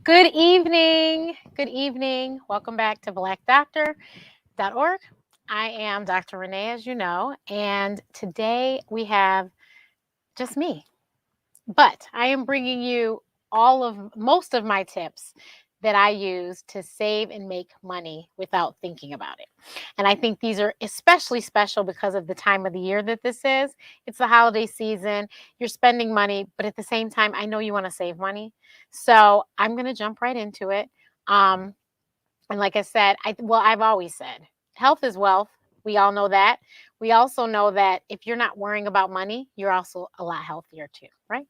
Good evening. Good evening. Welcome back to blackdoctor.org. I am Dr. Renee, as you know, and today we have just me. But I am bringing you most of my tips that I use to save and make money without thinking about it. And I think these are especially special because of the time of the year that this is. It's the holiday season, you're spending money, but at the same time, I know you want to save money. So I'm going to jump right into it. Um, and like I said, I've always said health is wealth. We all know that. We also know that if you're not worrying about money, you're also a lot healthier too, right?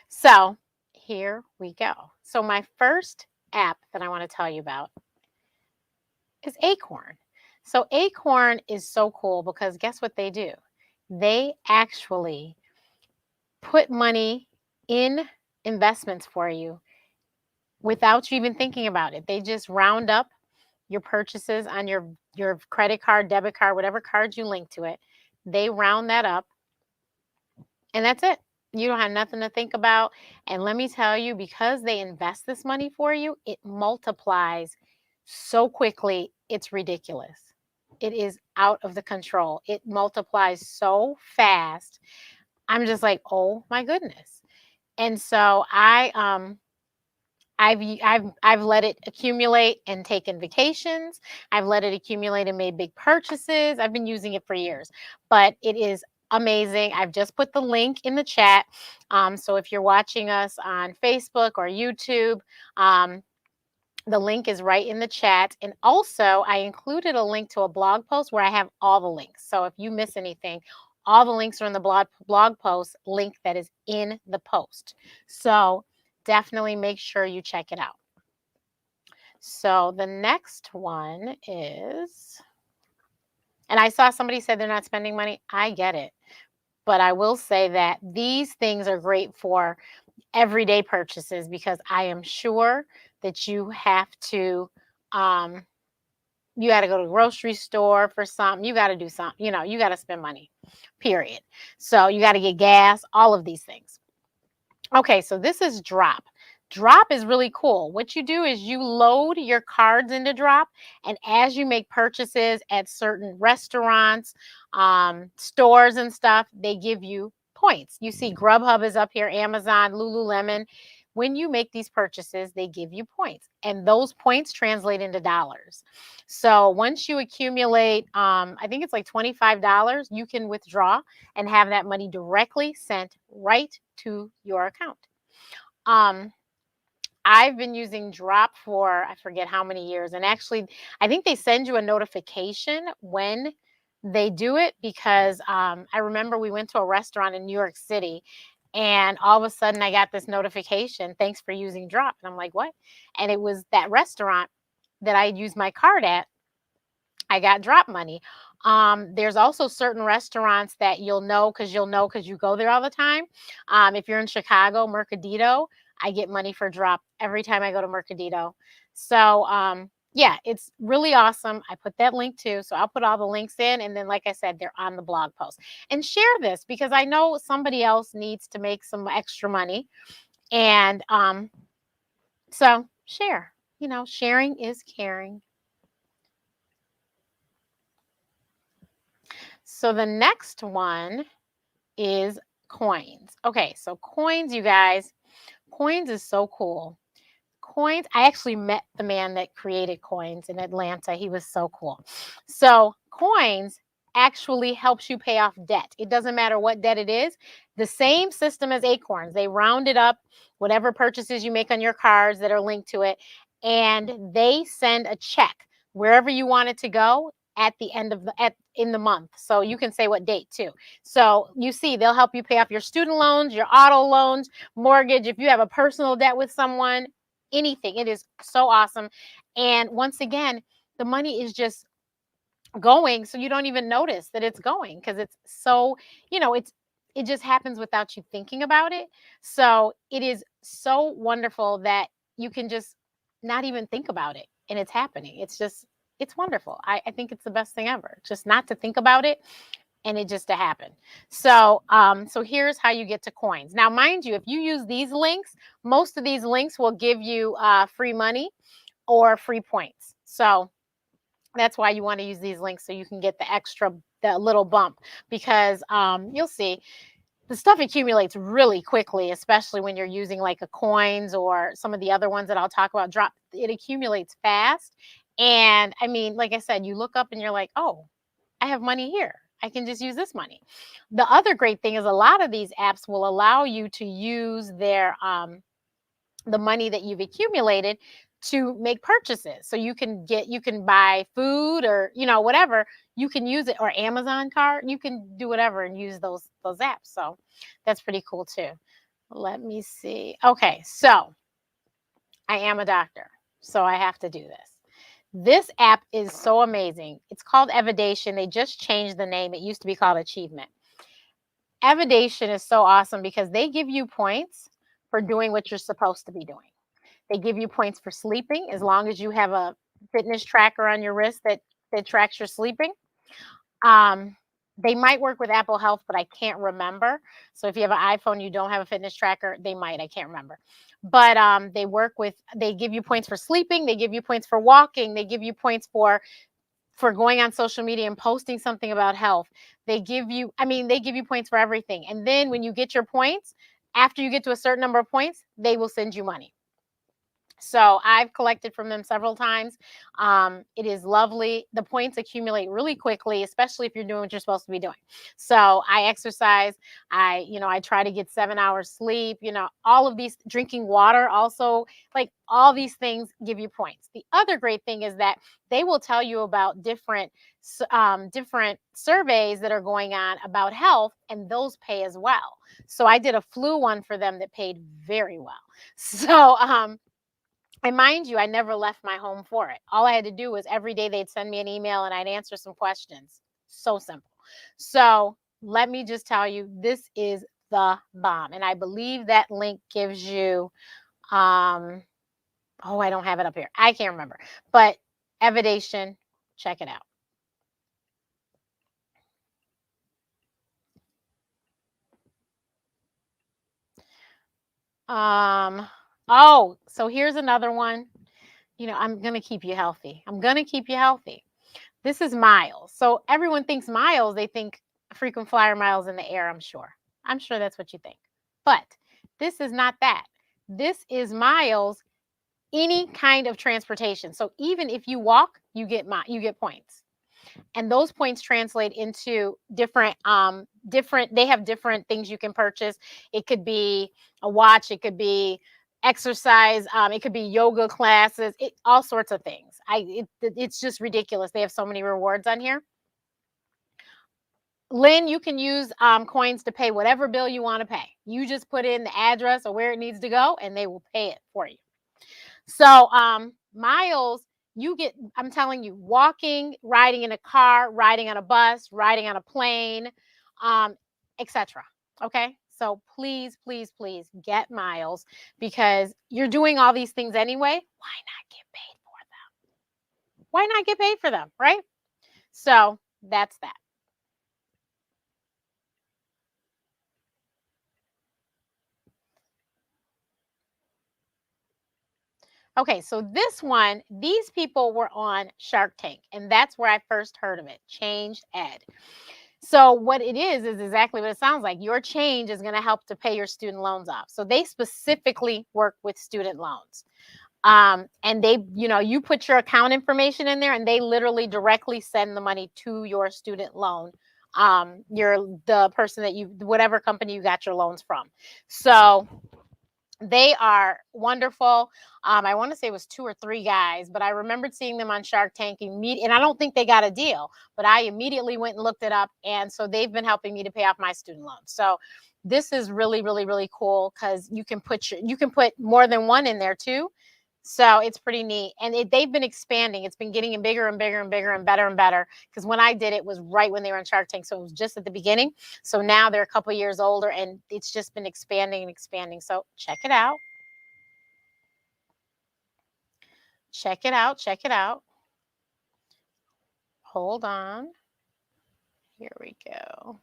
So here we go. So my first app that I want to tell you about is Acorn. So Acorn is so cool because guess what they do? They actually put money in investments for you without you even thinking about it. They just round up your purchases on your credit card, debit card, whatever card you link to it. They round that up and that's it. You don't have nothing to think about. And let me tell you, because they invest this money for you, it multiplies so quickly, it's ridiculous. It is out of the control. It multiplies so fast. I'm just like, oh my goodness. And so I've let it accumulate and taken vacations. I've let it accumulate and made big purchases. I've been using it for years, but it is amazing. I've just put the link in the chat. So if you're watching us on Facebook or YouTube, the link is right in the chat. And also, I included a link to a blog post where I have all the links. So if you miss anything, all the links are in the blog post link that is in the post. So definitely make sure you check it out. So the next one is, and I saw somebody said they're not spending money. I get it. But I will say that these things are great for everyday purchases because I am sure that um, you got to go to the grocery store for something. You got to do something. You got to spend money, period. So you got to get gas, all of these things. Okay, so this is Drop. Drop is really cool. What you do is you load your cards into Drop, and as you make purchases at certain restaurants, stores, and stuff, they give you points. You see, Grubhub is up here, Amazon, Lululemon. When you make these purchases, they give you points, and those points translate into dollars. So once you accumulate, I think it's like $25, you can withdraw and have that money directly sent right to your account. Um, I've been using Drop for I forget how many years. And actually, I think they send you a notification when they do it because I remember we went to a restaurant in New York City and all of a sudden I got this notification, thanks for using Drop. And I'm like, what? And it was that restaurant that I used my card at. I got Drop money. There's also certain restaurants that you'll know because you go there all the time. If you're in Chicago, Mercadito, I get money for Drop every time I go to Mercadito. So yeah, it's really awesome. I put that link too. So I'll put all the links in. And then, like I said, they're on the blog post. And share this because I know somebody else needs to make some extra money. And so share. Sharing is caring. So the next one is coins. Okay, so coins, you guys, coins is so cool. Coins, I actually met the man that created coins in Atlanta. He was so cool. So coins actually helps you pay off debt. It doesn't matter what debt it is. The same system as Acorns. They round it up, whatever purchases you make on your cards that are linked to it, and they send a check wherever you want it to go at the end of in the month. So you can say what date too. So you see, they'll help you pay off your student loans, your auto loans, mortgage. If you have a personal debt with someone, anything. It is so awesome. And once again, the money is just going so you don't even notice that it's going because it's so, it just happens without you thinking about it. So it is so wonderful that you can just not even think about it and it's happening. It's wonderful. I think it's the best thing ever. Just not to think about it and it just happened. So, so here's how you get to coins. Now, mind you, if you use these links, most of these links will give you free money or free points. So that's why you want to use these links so you can get the extra, the little bump, because you'll see the stuff accumulates really quickly, especially when you're using like a coins or some of the other ones that I'll talk about. Drop it accumulates fast, and I mean, like I said, you look up and you're like, oh, I have money here. I can just use this money. The other great thing is a lot of these apps will allow you to use their the money that you've accumulated to make purchases. So you can buy food or whatever, you can use it, or Amazon card, you can do whatever and use those apps. So that's pretty cool too. Let me see. Okay, so I am a doctor, so I have to do this. This app is so amazing. It's called Evidation. They just changed the name. It used to be called Achievement. Evidation is so awesome because they give you points for doing what you're supposed to be doing. They give you points for sleeping as long as you have a fitness tracker on your wrist that tracks your sleeping. Um, they might work with Apple Health, but I can't remember. So if you have an iPhone, you don't have a fitness tracker, they might. I can't remember. But they give you points for sleeping. They give you points for walking. They give you points for going on social media and posting something about health. They give you points for everything. And then when you get your points, after you get to a certain number of points, they will send you money. So I've collected from them several times. It is lovely. The points accumulate really quickly, especially if you're doing what you're supposed to be doing. So I exercise. I try to get 7 hours sleep. All of these, drinking water also, like all these things give you points. The other great thing is that they will tell you about different surveys that are going on about health, and those pay as well. So I did a flu one for them that paid very well. So and mind you, I never left my home for it. All I had to do was every day they'd send me an email and I'd answer some questions. So simple. So let me just tell you, this is the bomb. And I believe that link gives you, I don't have it up here. I can't remember. But Evidation, check it out. So here's another one. I'm going to keep you healthy. I'm going to keep you healthy. This is miles. So everyone thinks miles, they think frequent flyer miles in the air, I'm sure. I'm sure that's what you think. But this is not that. This is miles, any kind of transportation. So even if you walk, you get points. And those points translate into different they have different things you can purchase. It could be a watch, it could be exercise, it could be yoga classes, all sorts of things. It's just ridiculous. They have so many rewards on here. Lynn, you can use coins to pay whatever bill you want to pay. You just put in the address or where it needs to go, and they will pay it for you. So miles, I'm telling you, walking, riding in a car, riding on a bus, riding on a plane, etc. Okay. So please, please, please get miles, because you're doing all these things anyway. Why not get paid for them? Why not get paid for them? Right. So that's that. Okay, so this one, these people were on Shark Tank, and that's where I first heard of it, Change Ed. So what it is exactly what it sounds like. Your change is going to help to pay your student loans off. So they specifically work with student loans. And you put your account information in there, and they literally directly send the money to your student loan. The person whatever company you got your loans from. So they are wonderful. I want to say it was 2 or 3 guys, but I remembered seeing them on Shark Tank and I don't think they got a deal, but I immediately went and looked it up. And so they've been helping me to pay off my student loans. So this is really, really, really cool, because you can put more than one in there too. So it's pretty neat. And they've been expanding. It's been getting bigger and bigger and bigger and better. Because when I did it was right when they were on Shark Tank. So it was just at the beginning. So now they're a couple years older, and it's just been expanding and expanding. So check it out. Check it out. Check it out. Hold on. Here we go.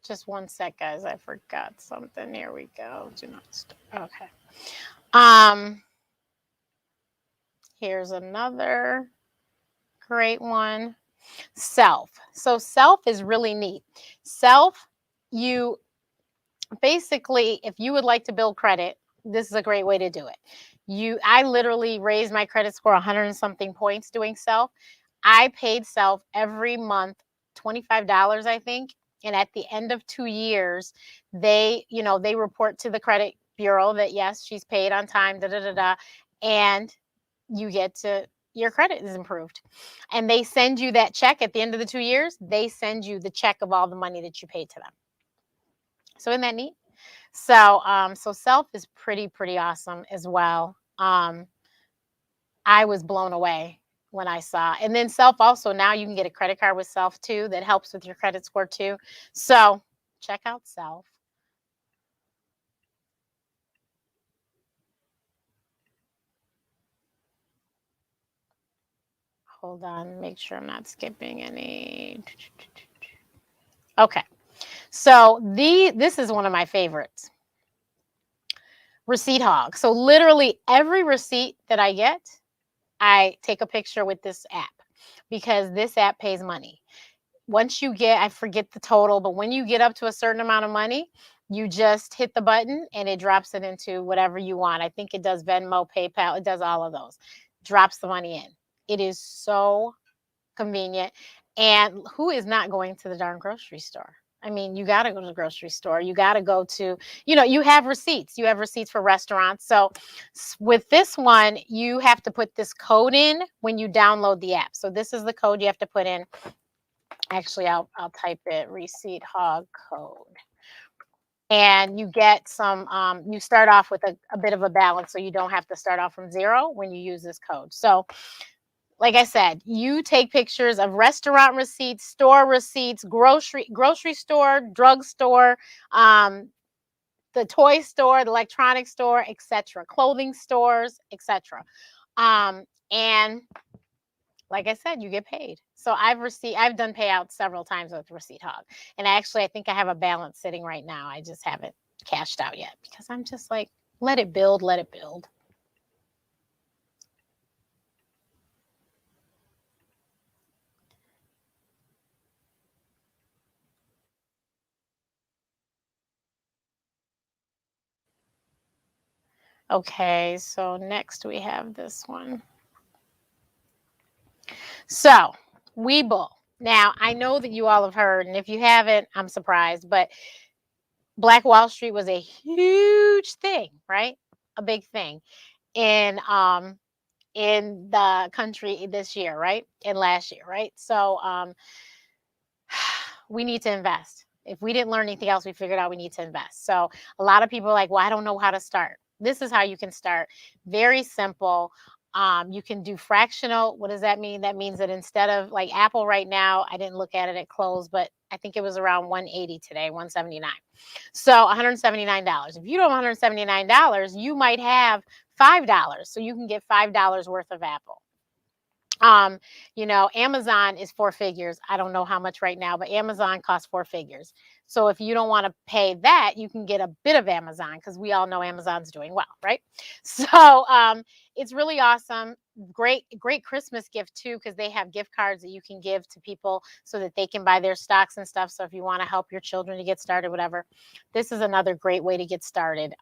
Just one sec, guys. I forgot something. Here we go. Do not stop. Okay. Um, Here's another great one. Self. So self is really neat. Self, you basically, if you would like to build credit, this is a great way to do it. I literally raised my credit score 100 and something points doing self. I paid self every month $25, I think. And at the end of 2 years, they report to the credit bureau that yes, she's paid on time, da da da da, and you get to your credit is improved. And they send you that check at the end of the 2 years. They send you the check of all the money that you paid to them. So isn't that neat? So self is pretty awesome as well. I was blown away when I saw. And then self also now you can get a credit card with self too that helps with your credit score too. So check out self. Hold on, make sure I'm not skipping any. Okay. So this is one of my favorites. Receipt hog. So literally every receipt that I get, I take a picture with this app because this app pays money. Once you get, I forget the total, but when you get up to a certain amount of money, you just hit the button and it drops it into whatever you want. I think it does Venmo, PayPal, it does all of those. Drops the money in. It is so convenient. And who is not going to the darn grocery store? I mean, you got to go to the grocery store. You got to go to, you have receipts. You have receipts for restaurants. So with this one, you have to put this code in when you download the app. So this is the code you have to put in. Actually, I'll type it, receipt hog code. And you get some, you start off with a bit of a balance, so you don't have to start off from zero when you use this code. So like I said, you take pictures of restaurant receipts, store receipts, grocery store, drugstore, the toy store, the electronics store, etc., clothing stores, etc. And like I said, you get paid. So I've done payouts several times with Receipt Hog. And actually, I think I have a balance sitting right now. I just haven't cashed out yet because I'm just like, let it build, let it build. Okay, so next we have this one. So, Webull. Now, I know that you all have heard, and if you haven't, I'm surprised, but Black Wall Street was a huge thing, right? A big thing in the country this year, right? And last year, right? So, we need to invest. If we didn't learn anything else, we figured out we need to invest. So, a lot of people are like, "Well, I don't know how to start." This is how you can start. Very simple. You can do fractional. What does that mean? That means that instead of like Apple right now, I didn't look at it at close, but I think it was around 180 today, 179. So $179. If you don't have $179, you might have $5. So you can get $5 worth of Apple. Amazon is four figures. I don't know how much right now, but Amazon costs four figures. So if you don't want to pay that, you can get a bit of Amazon because we all know Amazon's doing well, right? So it's really awesome. Great Christmas gift too, because they have gift cards that you can give to people so that they can buy their stocks and stuff. So if you want to help your children to get started, whatever, this is another great way to get started.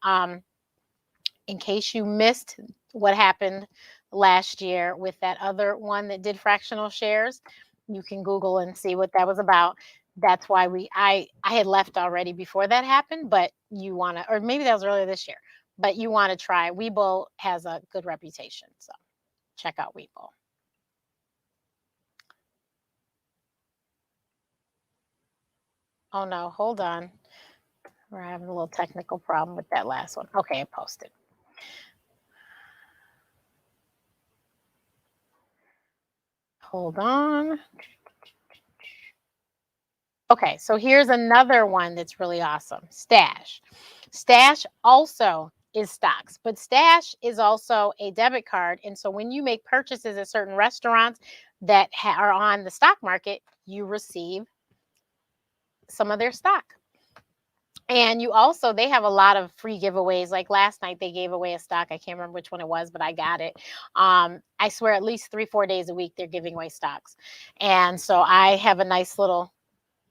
In case you missed what happened last year with that other one that did fractional shares, you can Google and see what that was about. That's why I had left already before that happened, but you want to, or maybe that was earlier this year, but you want to try. Webull has a good reputation, so check out Webull. Oh no, hold on. We're having a little technical problem with that last one. Okay, I posted. Hold on. Okay, so here's another one that's really awesome. Stash. Stash also is stocks, but Stash is also a debit card. And so when you make purchases at certain restaurants that are on the stock market, you receive some of their stock. And you also, they have a lot of free giveaways. Like last night, they gave away a stock. I can't remember which one it was, but I got it. I swear at least 3, 4 days a week, they're giving away stocks. And so I have a nice little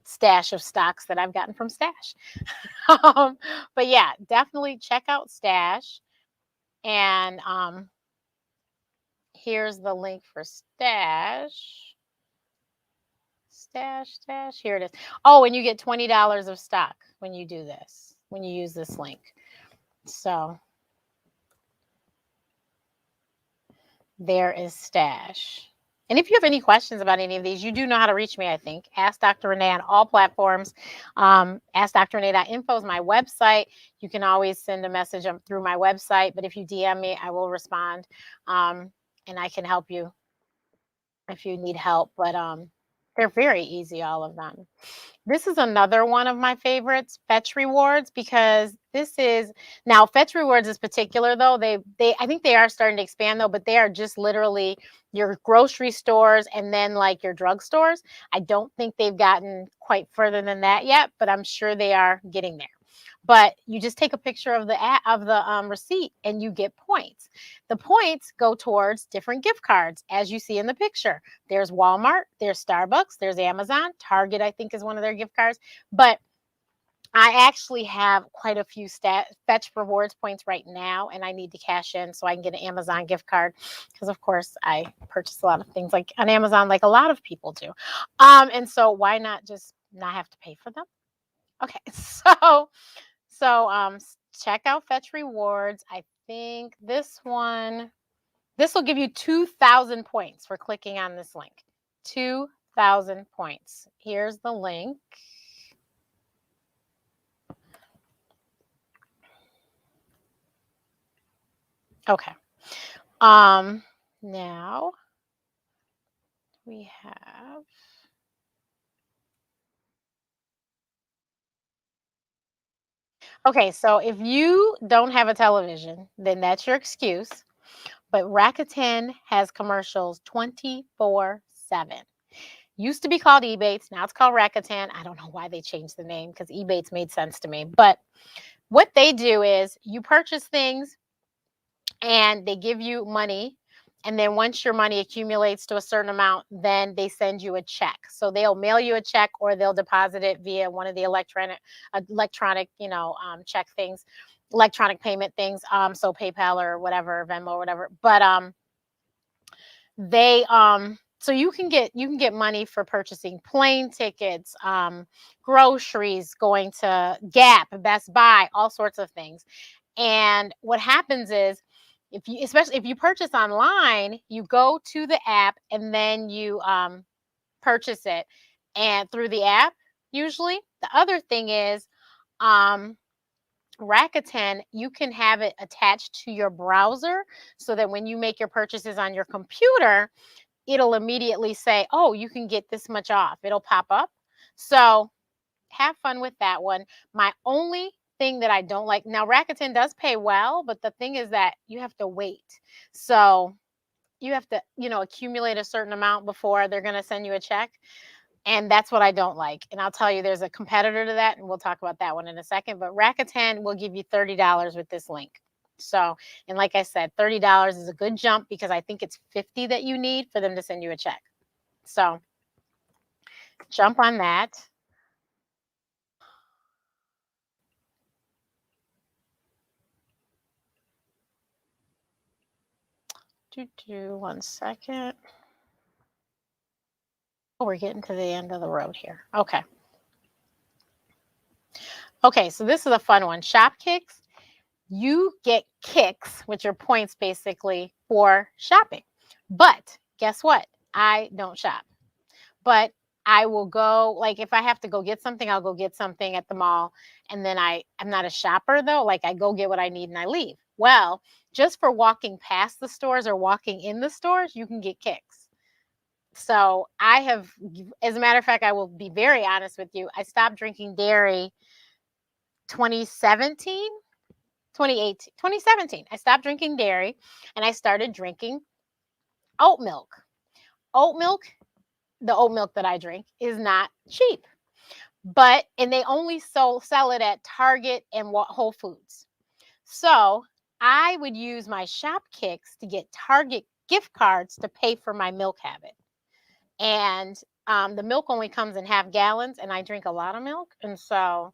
stash of stocks that I've gotten from Stash. But yeah, definitely check out Stash. And here's the link for Stash. Stash. Here it is. Oh, and you get $20 of stock when you do this, when you use this link. So there is Stash. And if you have any questions about any of these, you do know how to reach me, I think. Ask Dr. Renee on all platforms. AskDrRenee.info is my website. You can always send a message through my website, but if you DM me, I will respond, and I can help you if you need help. But they're very easy, all of them. This is another one of my favorites, Fetch Rewards, because this is now Fetch Rewards is particular though. They I think they are starting to expand though, but they are just literally your grocery stores and then like your drugstores. I don't think they've gotten quite further than that yet, but I'm sure they are getting there. But you just take a picture of the receipt and you get points. The points go towards different gift cards, as you see in the picture. There's Walmart, there's Starbucks, there's Amazon, Target, I think is one of their gift cards. But I actually have quite a few Fetch Rewards points right now, and I need to cash in so I can get an Amazon gift card because, of course, I purchase a lot of things like on Amazon, like a lot of people do. And so why not just not have to pay for them? Okay, so check out Fetch Rewards. I think this will give you 2,000 points for clicking on this link. 2,000 points. Here's the link. Okay. Now we have Okay, so if you don't have a television, then that's your excuse. But Rakatan has commercials 24/7. Used to be called Ebates, now it's called Rakatan. I don't know why they changed the name because Ebates made sense to me. But what they do is you purchase things and they give you money. And then once your money accumulates to a certain amount, then they send you a check. So they'll mail you a check or they'll deposit it via one of the electronic, check things, electronic payment things. So PayPal or whatever, Venmo or whatever. But they so you can get money for purchasing plane tickets, groceries, going to Gap, Best Buy, all sorts of things. And what happens is especially if you purchase online, you go to the app and then you purchase it and through the app usually. The other thing is um Rakuten, you can have it attached to your browser so that when you make your purchases on your computer, it'll immediately say, "Oh, you can get this much off." It'll pop up. So have fun with that one. My only thing that I don't like now, Rakuten does pay well, but the thing is that you have to wait. So you have to, accumulate a certain amount before they're going to send you a check. And that's what I don't like. And I'll tell you, there's a competitor to that, and we'll talk about that one in a second. But Rakuten will give you $30 with this link. So, and like I said, $30 is a good jump because I think it's 50 that you need for them to send you a check. So jump on that. One second. Oh, we're getting to the end of the road here. Okay. Okay, so this is a fun one. Shopkicks, you get kicks, which are points basically for shopping. But guess what? I don't shop. But I will go, like if I have to go get something, I'll go get something at the mall. And then I'm not a shopper though. Like I go get what I need and I leave. Well, just for walking past the stores or walking in the stores, you can get kicks. So I have, as a matter of fact, I will be very honest with you. I stopped drinking dairy 2017, 2018, 2017. I stopped drinking dairy and I started drinking oat milk. Oat milk, the oat milk that I drink, is not cheap. And they only sell it at Target and Whole Foods. So I would use my Shopkicks to get Target gift cards to pay for my milk habit. And the milk only comes in half gallons, and I drink a lot of milk. And so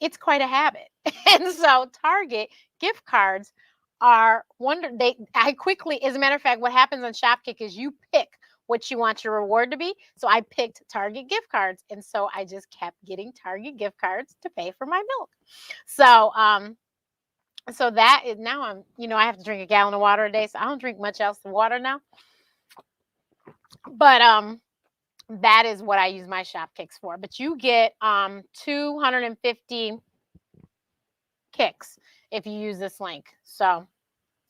it's quite a habit. And so Target gift cards are I quickly, as a matter of fact, what happens on Shopkick is you pick what you want your reward to be. So I picked Target gift cards. And so I just kept getting Target gift cards to pay for my milk. So that is now I have to drink a gallon of water a day. So I don't drink much else than water now. But that is what I use my Shopkicks for. But you get 250 kicks if you use this link. So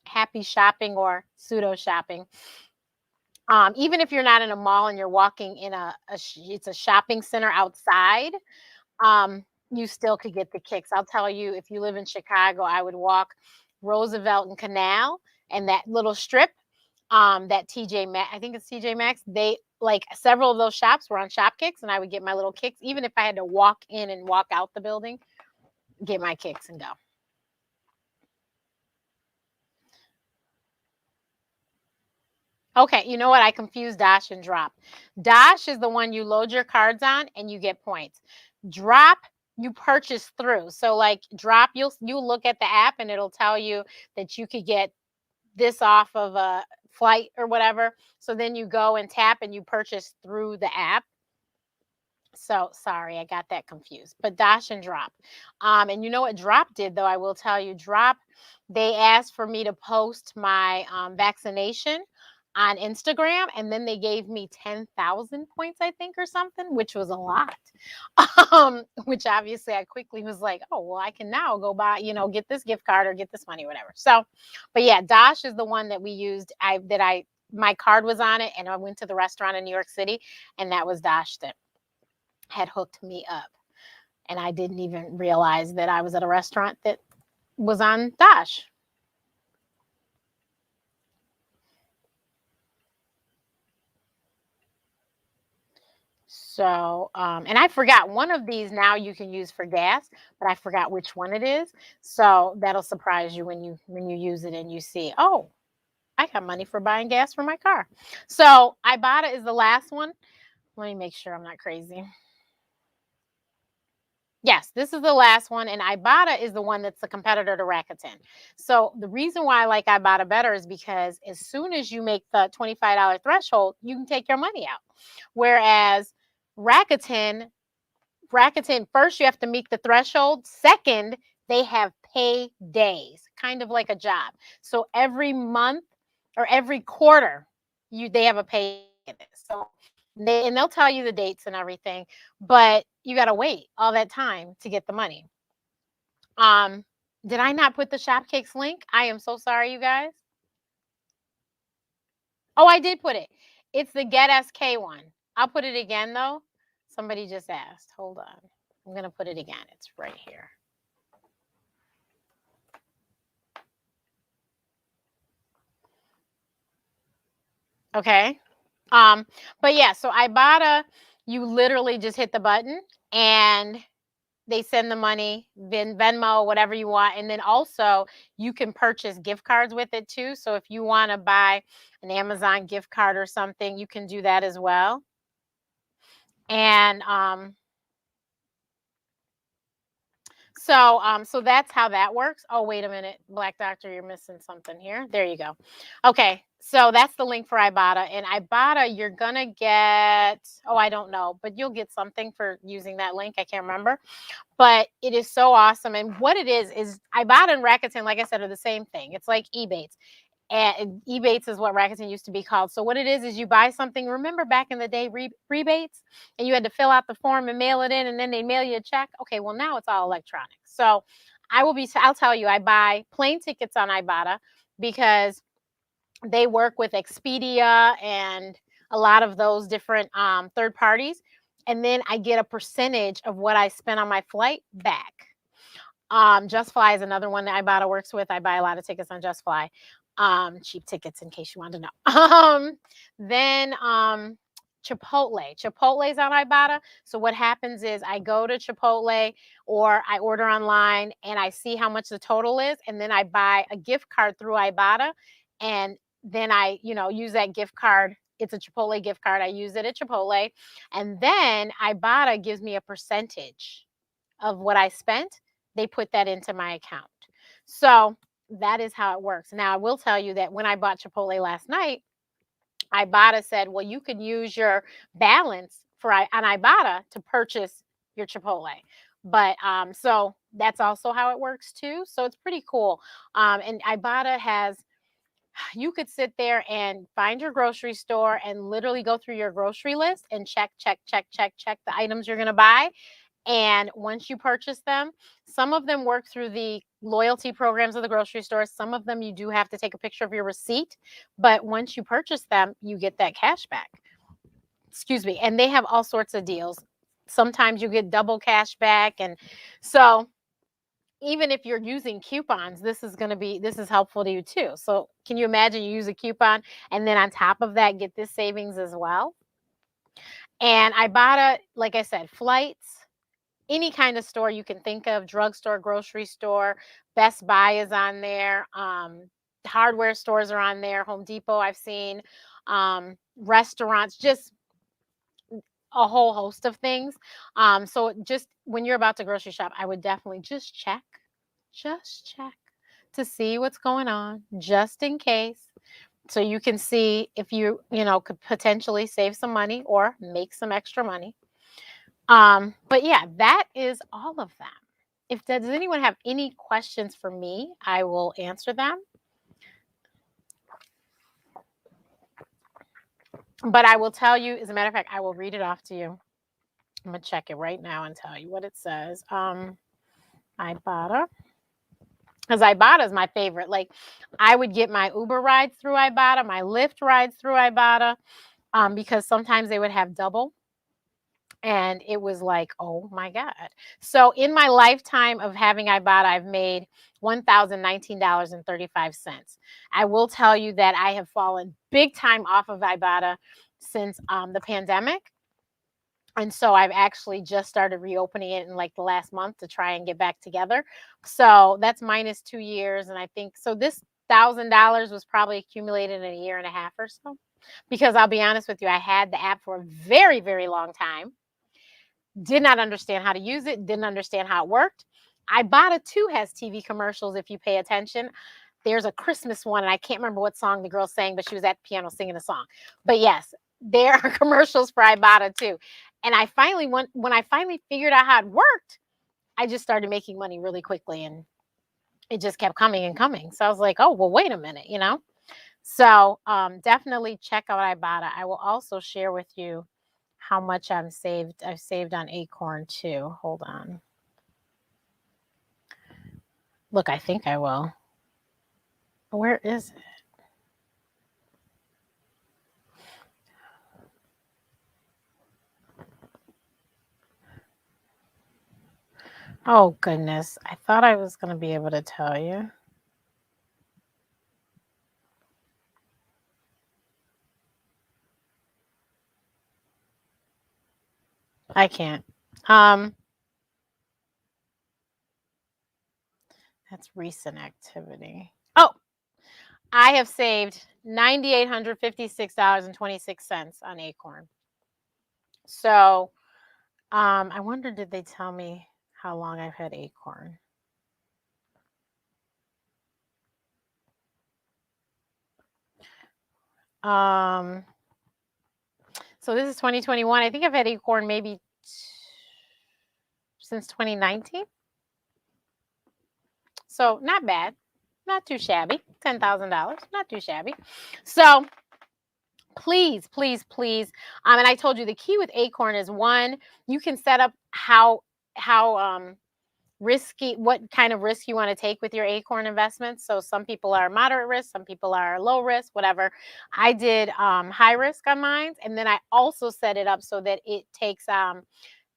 happy shopping or pseudo shopping. Even if you're not in a mall and you're walking in it's a shopping center outside, you still could get the kicks. I'll tell you, if you live in Chicago, I would walk Roosevelt and Canal and that little strip, that TJ Maxx, I think it's TJ Maxx. They like several of those shops were on Shopkicks, and I would get my little kicks, even if I had to walk in and walk out the building, get my kicks and go. Okay, you know what? I confused Dash and Drop. Dash is the one you load your cards on and you get points. Drop, you purchase through. So like Drop, you look at the app and it'll tell you that you could get this off of a flight or whatever. So then you go and tap and you purchase through the app. So sorry, I got that confused. But Dash and Drop. And you know what Drop did, though? I will tell you, Drop, they asked for me to post my vaccination on Instagram, and then they gave me 10,000 points, I think, or something, which was a lot. Which obviously I quickly was like, oh, well, I can now go buy, get this gift card or get this money, whatever. So, but yeah, Dash is the one that we used. My card was on it, and I went to the restaurant in New York City, and that was Dash that had hooked me up. And I didn't even realize that I was at a restaurant that was on Dash. So, and I forgot one of these now you can use for gas, but I forgot which one it is. So that'll surprise you when you use it and you see, oh, I got money for buying gas for my car. So Ibotta is the last one. Let me make sure I'm not crazy. Yes, this is the last one, and Ibotta is the one that's the competitor to Rakatan. So the reason why I like Ibotta better is because as soon as you make the $25 threshold, you can take your money out. Whereas Rakatan, first you have to meet the threshold. Second, they have pay days, kind of like a job. So every month or every quarter, they have a pay. So they'll tell you the dates and everything, but you got to wait all that time to get the money. Did I not put the Shopkicks link? I am so sorry, you guys. Oh, I did put it. It's the Get SK one. I'll put it again though. Somebody just asked. Hold on. I'm going to put it again. It's right here. Okay. But yeah, so Ibotta, you literally just hit the button and they send the money, Venmo, whatever you want. And then also you can purchase gift cards with it too. So if you want to buy an Amazon gift card or something, you can do that as well. And so that's how that works. Oh, wait a minute. Black Doctor, you're missing something here. There you go. Okay. So that's the link for Ibotta. And Ibotta, you're going to get, I don't know, but you'll get something for using that link. I can't remember. But it is so awesome. And what it is Ibotta and Rakatan, like I said, are the same thing. It's like Ebates. And Ebates is what Rakatan used to be called. So what it is you buy something. Remember back in the day, rebates, and you had to fill out the form and mail it in, and then they mail you a check. Okay, well now it's all electronic. So I'll tell you, I buy plane tickets on Ibotta because they work with Expedia and a lot of those different third parties, and then I get a percentage of what I spent on my flight back. Just Fly is another one that Ibotta works with. I buy a lot of tickets on Just Fly. Cheap tickets in case you want to know. Then Chipotle. Chipotle's on Ibotta. So what happens is I go to Chipotle or I order online and I see how much the total is, and then I buy a gift card through Ibotta, and then I, use that gift card. It's a Chipotle gift card. I use it at Chipotle, and then Ibotta gives me a percentage of what I spent. They put that into my account. So that is how it works. Now, I will tell you that when I bought Chipotle last night, Ibotta said, well, you could use your balance on Ibotta to purchase your Chipotle. But so that's also how it works too. So it's pretty cool. And Ibotta has, you could sit there and find your grocery store and literally go through your grocery list and check the items you're going to buy. And once you purchase them, some of them work through the loyalty programs of the grocery store. Some of them you do have to take a picture of your receipt. But once you purchase them, you get that cash back. Excuse me. And they have all sorts of deals. Sometimes you get double cash back. And so even if you're using coupons, this is helpful to you too. So can you imagine you use a coupon and then on top of that, get this savings as well? And Ibotta, like I said, flights, any kind of store you can think of, drugstore, grocery store, Best Buy is on there, hardware stores are on there, Home Depot I've seen, restaurants, just a whole host of things. So just when you're about to grocery shop, I would definitely just check to see what's going on, just in case. So you can see if you could potentially save some money or make some extra money. But yeah, that is all of them. Does anyone have any questions for me, I will answer them. But I will tell you, as a matter of fact, I will read it off to you. I'm gonna check it right now and tell you what it says. Ibotta. Because Ibotta is my favorite. Like, I would get my Uber rides through Ibotta, my Lyft rides through Ibotta, because sometimes they would have double. And it was like, oh my God. So in my lifetime of having Ibotta, I've made $1,019.35. I will tell you that I have fallen big time off of Ibotta since the pandemic. And so I've actually just started reopening it in like the last month to try and get back together. So that's minus 2 years. And I think, so this $1,000 was probably accumulated in a year and a half or so. Because I'll be honest with you, I had the app for a very, very long time. Did not understand how to use it, didn't understand how it worked. Ibotta too has TV commercials if you pay attention. There's a Christmas one, and I can't remember what song the girl sang, but she was at the piano singing a song. But yes, there are commercials for Ibotta too. And I finally, when I finally figured out how it worked, I just started making money really quickly, and it just kept coming and coming. So I was like, oh, well, wait a minute, So definitely check out Ibotta. I will also share with you how much I've saved on Acorn too. Hold on. Look, I think I will. Where is it? Oh, goodness. I thought I was going to be able to tell you. I can't. That's recent activity. Oh, I have saved $9,856.26 on Acorn. So, I wonder, did they tell me how long I've had Acorn? So this is 2021. I think I've had Acorn maybe since 2019. So not bad, not too shabby. $10,000, not too shabby. So please, and I told you the key with Acorn is, one, you can set up how risky, what kind of risk you want to take with your Acorn investments. So some people are moderate risk, some people are low risk, whatever. I did high risk on mine, and then I also set it up so that it takes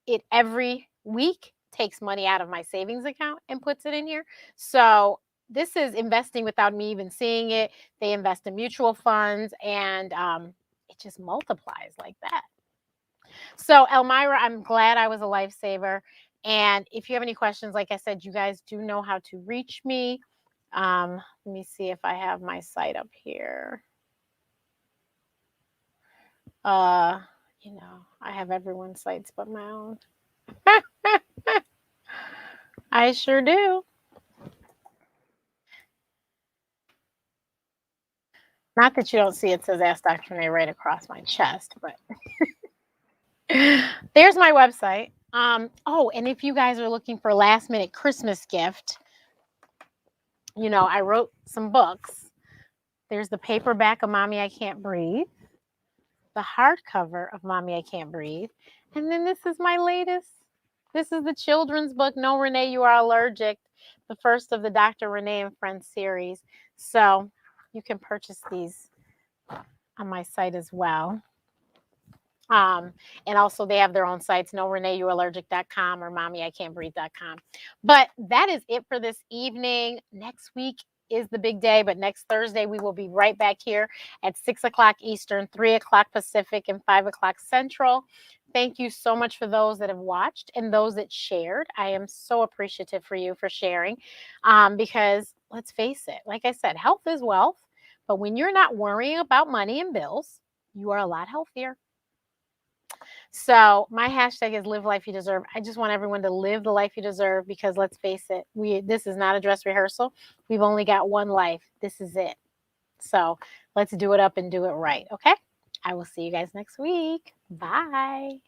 it every week takes money out of my savings account and puts it in here. So this is investing without me even seeing it. They invest in mutual funds, and it just multiplies like that. So Elmira, I'm glad I was a lifesaver. And if you have any questions, like I said, you guys do know how to reach me. Let me see if I have my site up here. You know, I have everyone's sites but my own. I sure do. Not that you don't see it says Ask Dr. Renee right across my chest, but there's my website. Oh, and if you guys are looking for a last minute Christmas gift, you know, I wrote some books. There's the paperback of Mommy I Can't Breathe, the hardcover of Mommy I Can't Breathe, and then this is my latest. This is the children's book, No Renee, You Are Allergic, the first of the Dr. Renee and Friends series. So you can purchase these on my site as well. And also they have their own sites, noreneyouallergic.com or mommyican'tbreathe.com. But that is it for this evening. Next week is the big day, but next Thursday we will be right back here at 6 o'clock Eastern, 3 o'clock Pacific, and 5 o'clock Central. Thank you so much for those that have watched and those that shared. I am so appreciative for you for sharing, because let's face it, like I said, health is wealth. But when you're not worrying about money and bills, you are a lot healthier. So my hashtag is live life you deserve. I just want everyone to live the life you deserve, because let's face it, this is not a dress rehearsal. We've only got one life. This is it. So let's do it up and do it right. Okay. I will see you guys next week. Bye.